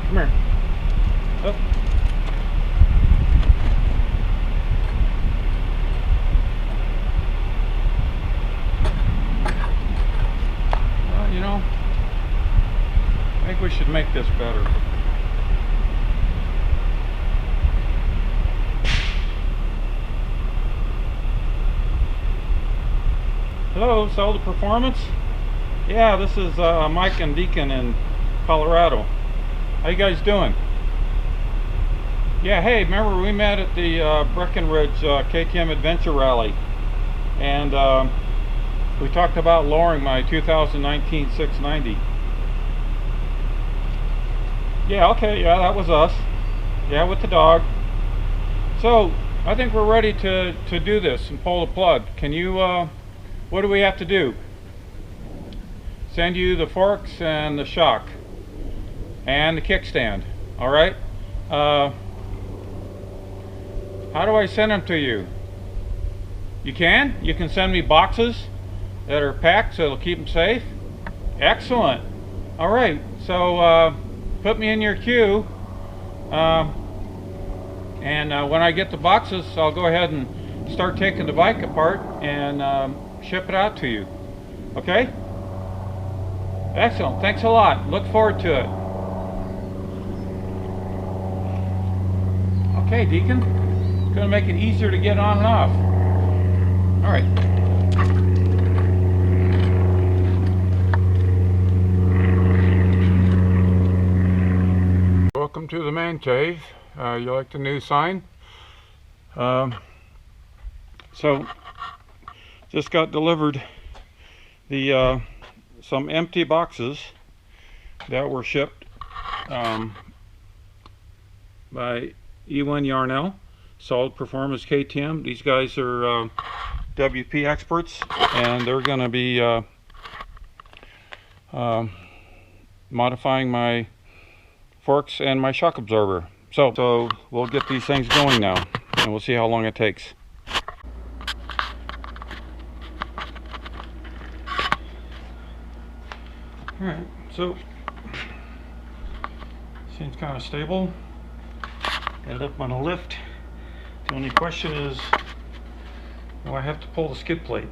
Come here. Oh. Well, you know, I think we should make this better. Hello, Zelda Performance. Yeah, this is Mike and Deacon in Colorado. How you guys doing? Yeah, hey, remember we met at the Breckenridge KTM Adventure Rally, and we talked about lowering my 2019 690. Yeah, okay, yeah, that was us. Yeah, with the dog. So I think we're ready to do this and pull the plug. Can you, what do we have to do? Send you the forks and the shock and the kickstand. All right. How do I send them to you? You can send me boxes that are packed so it'll keep them safe. Excellent. All right, so put me in your queue, and when I get the boxes, I'll go ahead and start taking the bike apart and ship it out to you. Okay. Excellent. Thanks a lot. Look forward to it. Okay, Deacon. Gonna make it easier to get on and off. All right. Welcome to the man cave. You like the new sign? So, just got delivered the some empty boxes that were shipped by E1 Yarnell, Solid Performance KTM. These guys are WP experts, and they're going to be modifying my forks and my shock absorber. So we'll get these things going now, and we'll see how long it takes. Alright, so seems kind of stable. Got it up on a lift. The only question is, do I have to pull the skid plate?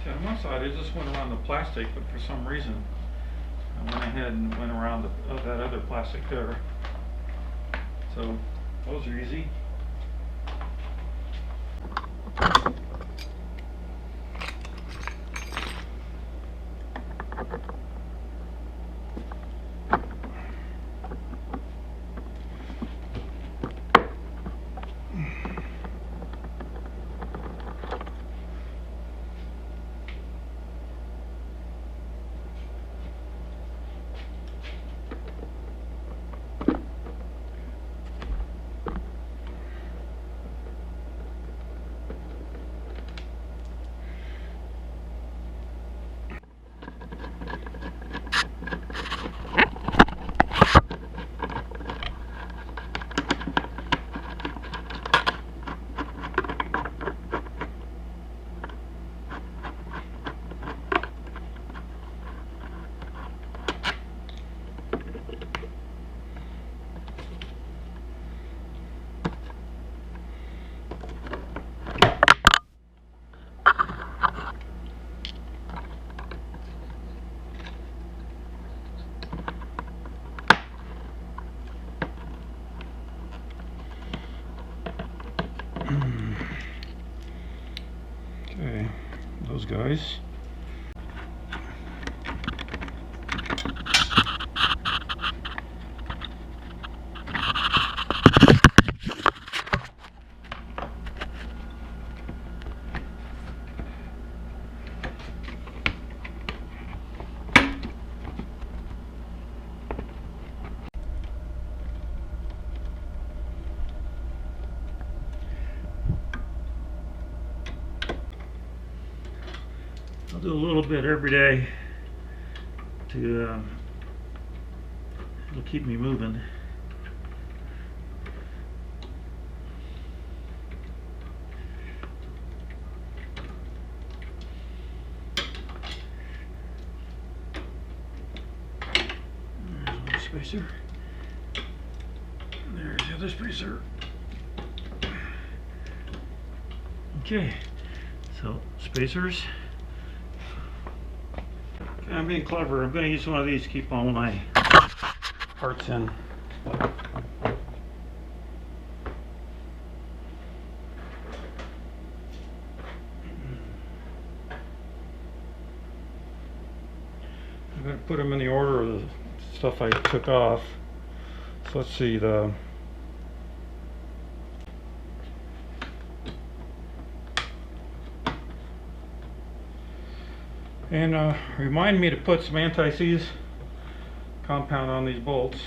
On one side, I just went around the plastic, but for some reason, I went ahead and went around that other plastic there. So those are easy. those guys. I'll do a little bit every day to it'll keep me moving. There's one spacer. There's the other spacer. Okay, so spacers. I'm being clever. I'm going to use one of these to keep all my parts in. I'm going to put them in the order of the stuff I took off. So let's see, and remind me to put some anti-seize compound on these bolts.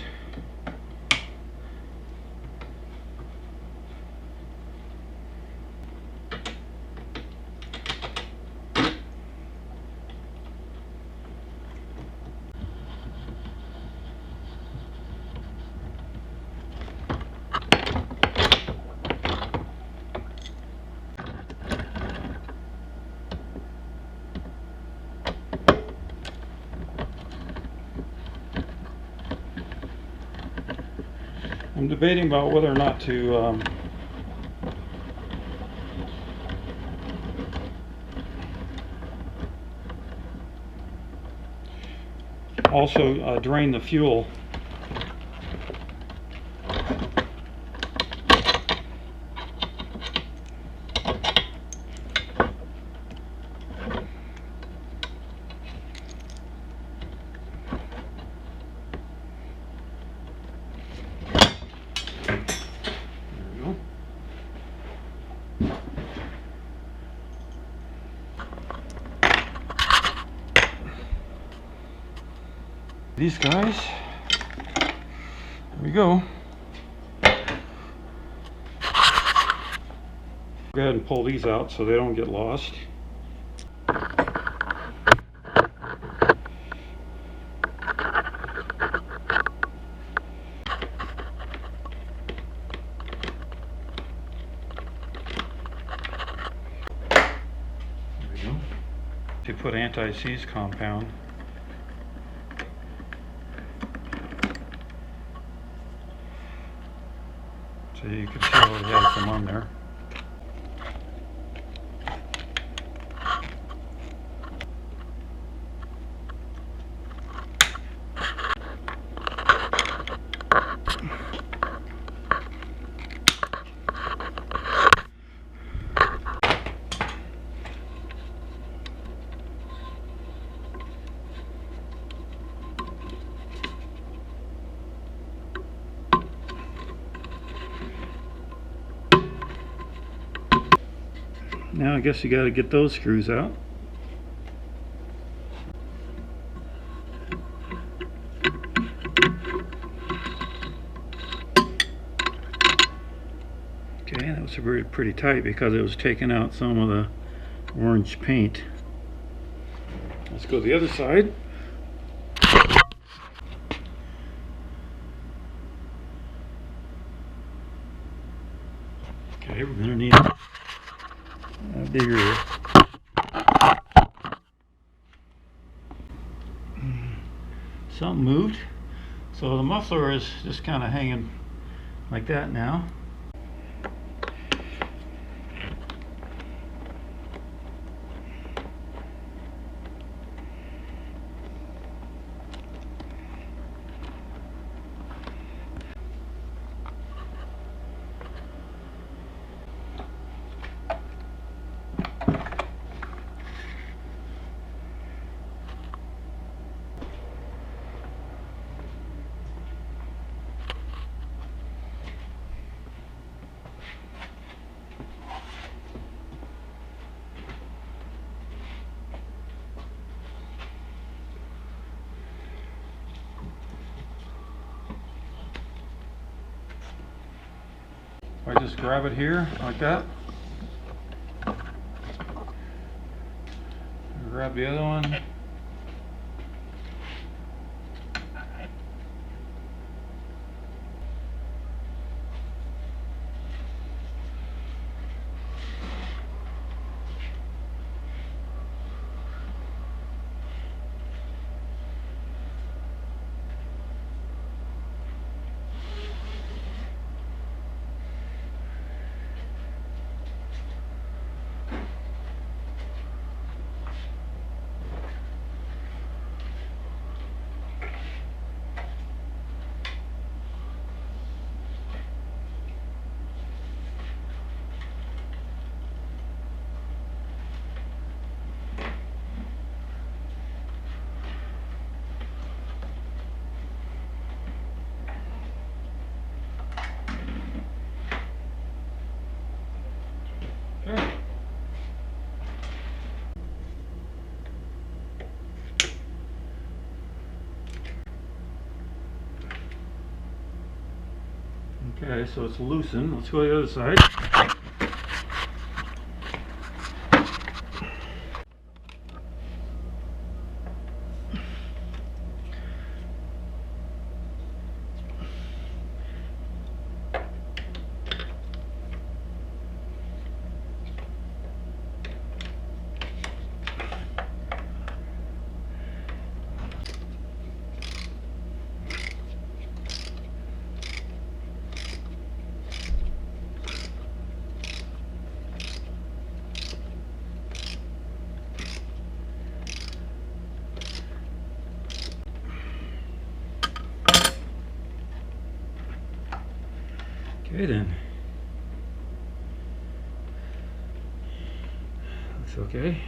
I'm debating about whether or not to also drain the fuel. These guys, there we go. Go ahead and pull these out so they don't get lost. There we go. To put anti-seize compound. So you can see what we have some on there. Now I guess you got to get those screws out. Okay, that was pretty tight because it was taking out some of the orange paint. Let's go to the other side. Okay, we're going to need bigger. Something moved, so the muffler is just kind of hanging like that now. I just grab it here like that. Grab the other one. Okay, so it's loosened. Let's go to the other side. Okay then. Looks okay.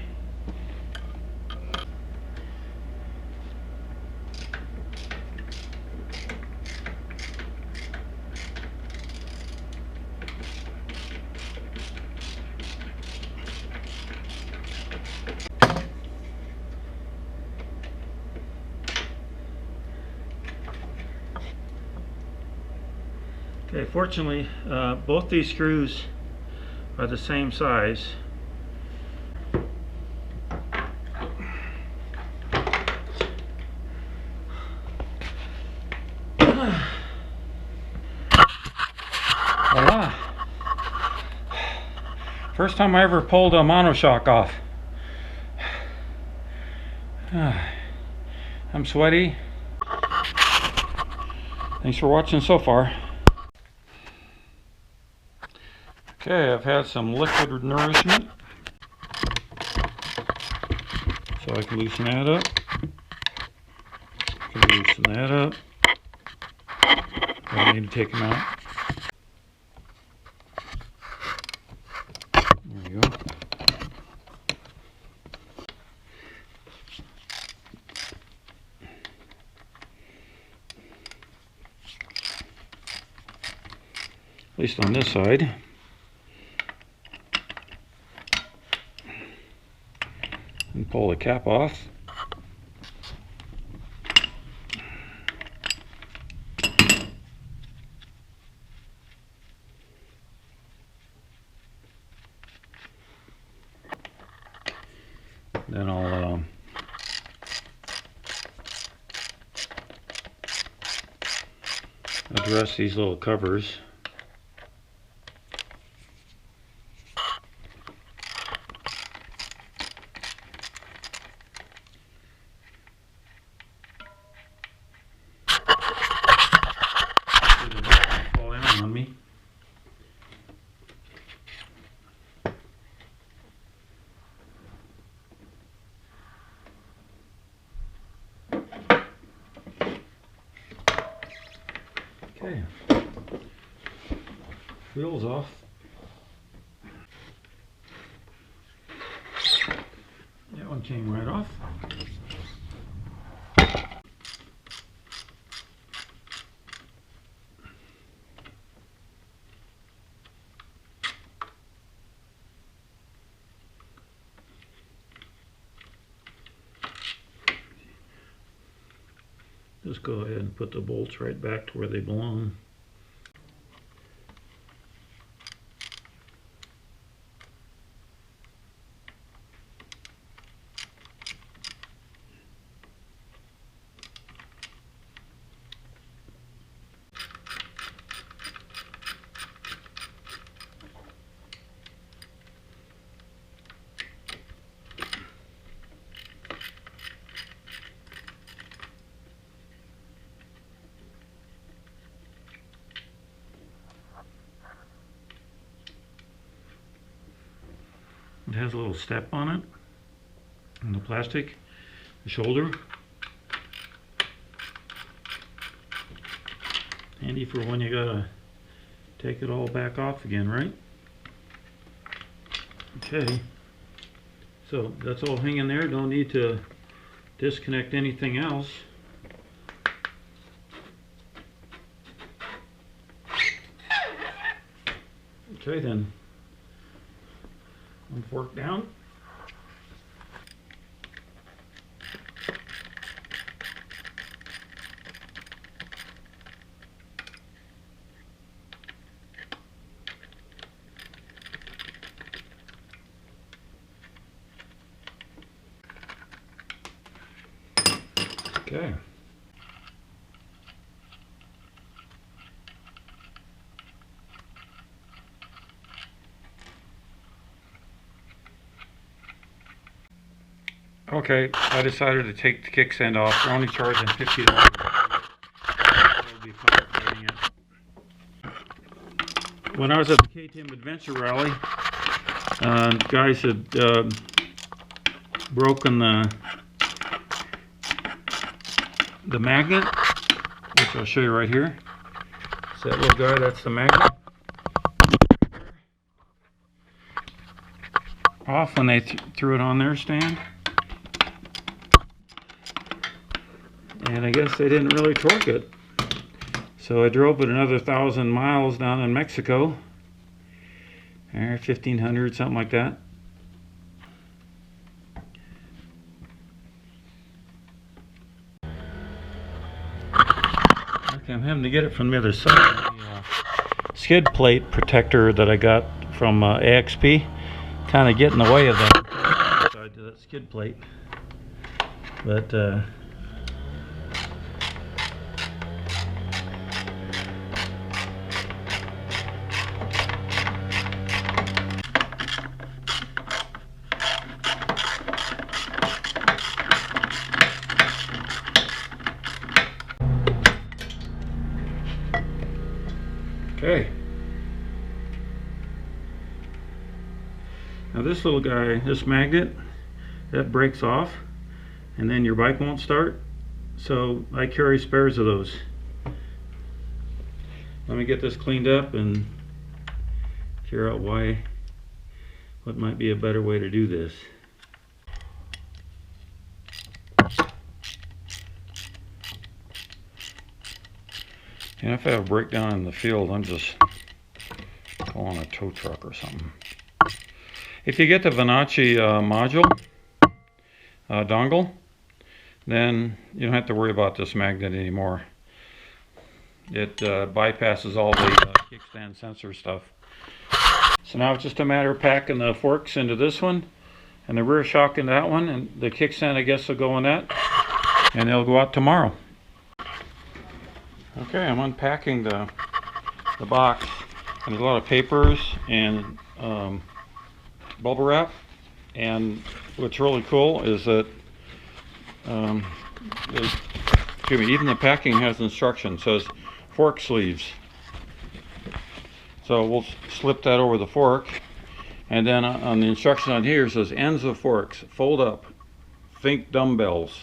Okay, fortunately, both these screws are the same size. Voila! First time I ever pulled a monoshock off. I'm sweaty. Thanks for watching so far. Okay, I've had some liquid nourishment, so I can loosen that up. I can loosen that up. I need to take them out. There you go. At least on this side. And pull the cap off. Then I'll address these little covers. On me. Okay, wheels off. That one came right off. Just go ahead and put the bolts right back to where they belong. has a little step on it, on the plastic, the shoulder. Handy for when you gotta take it all back off again, right? Okay, so that's all hanging there. Don't need to disconnect anything else. Okay then, one fork down. Okay. Okay, I decided to take the kickstand off. We're only charging $50. I'll be complicating it. When I was at the KTM Adventure Rally, guys had broken the magnet, which I'll show you right here. It's that little guy, that's the magnet. Off when they threw it on their stand. And I guess they didn't really torque it. So I drove it another 1,000 miles down in Mexico. 1,500, something like that. Okay, I'm having to get it from the other side. The skid plate protector that I got from AXP kind of get in the way of that side to that skid plate. But okay. Now this little guy, this magnet, that breaks off and then your bike won't start. So I carry spares of those. Let me get this cleaned up and figure out what might be a better way to do this. And if I have a breakdown in the field, I'm just calling a tow truck or something. If you get the Venacci module dongle, then you don't have to worry about this magnet anymore. It bypasses all the kickstand sensor stuff. So now it's just a matter of packing the forks into this one and the rear shock into that one, and the kickstand I guess will go in that, and they'll go out tomorrow. Okay, I'm unpacking the box, and there's a lot of papers and bubble wrap, and what's really cool is that even the packing has instructions. It says fork sleeves, so we'll slip that over the fork, and then on the instruction on here it says ends of forks fold up, think dumbbells,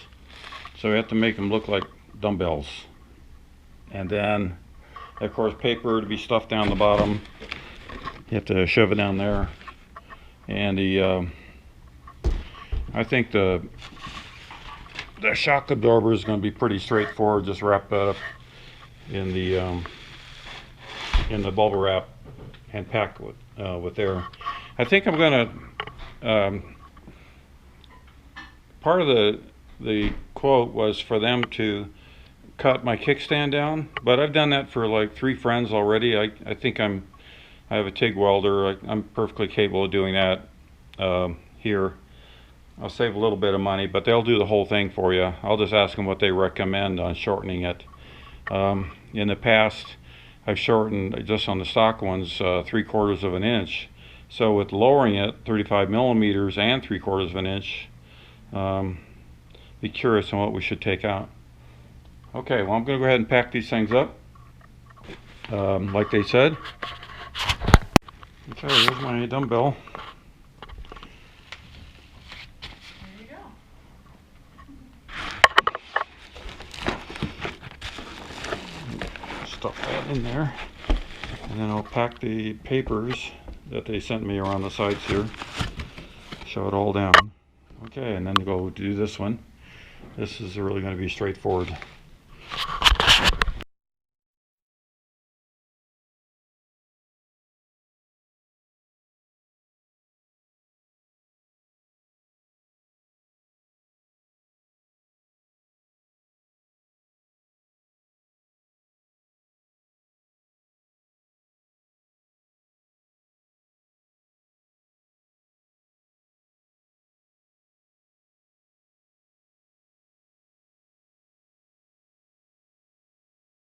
so we have to make them look like dumbbells. And then, of course, paper to be stuffed down the bottom. You have to shove it down there. And I think the shock absorber is going to be pretty straightforward. Just wrap that up in the bubble wrap and pack with there. I think I'm going to. Part of the quote was for them to cut my kickstand down, but I've done that for like 3 friends already. I think I have a TIG welder. I'm perfectly capable of doing that here. I'll save a little bit of money, but they'll do the whole thing for you. I'll just ask them what they recommend on shortening it. In the past, I've shortened just on the stock ones 3/4 of an inch. So with lowering it 35 millimeters and 3/4 of an inch, be curious on what we should take out. Okay, well, I'm going to go ahead and pack these things up, like they said. Okay, there's my dumbbell. stuff that in there. And then I'll pack the papers that they sent me around the sides here. Show it all down. Okay, and then go do this one. This is really going to be straightforward.